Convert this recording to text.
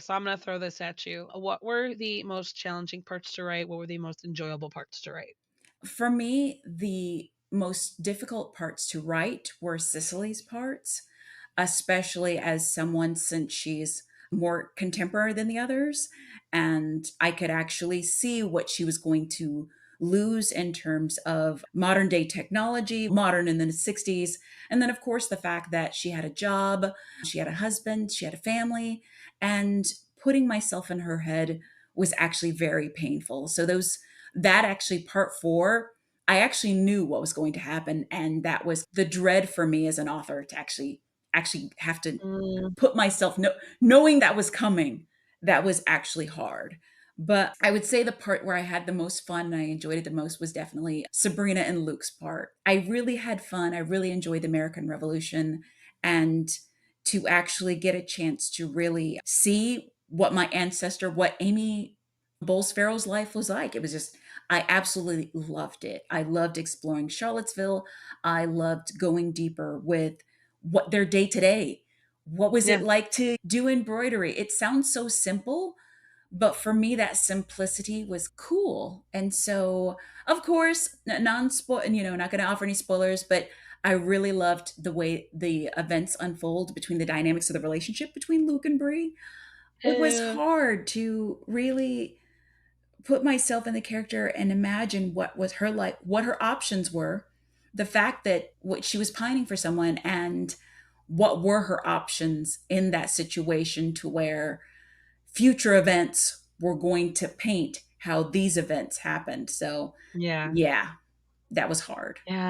So I'm going to throw this at you. What were the most challenging parts to write? What were the most enjoyable parts to write? For me, the most difficult parts to write were Cicely's parts, especially as someone since she's more contemporary than the others. And I could actually see what she was going to lose in terms of modern day technology, modern in the 60s. And then, of course, the fact that she had a job, she had a husband, she had a family, and putting myself in her head was actually very painful. So, that actually part four, I actually knew what was going to happen, and that was the dread for me as an author to actually have to Mm, put myself knowing that was coming. That was actually hard. But I would say the part where I had the most fun and I enjoyed it the most was definitely Sabrina and Luke's part. I really had fun. I really enjoyed the American Revolution, and to actually get a chance to really see what my ancestor, what Amy Bowles Farrell's life was like. It was just, I absolutely loved it. I loved exploring Charlottesville. I loved going deeper with what their day to day. What was yeah. it like to do embroidery? It sounds so simple, but for me, that simplicity was cool. And so, of course, non spoil, not going to offer any spoilers, but I really loved the way the events unfold between the dynamics of the relationship between Luke and Brie. It was Uh, hard to really put myself in the character and imagine what was her like, what her options were, the fact that what she was pining for someone, and what were her options in that situation to where future events were going to paint how these events happened. So, yeah. yeah, that was hard. Yeah.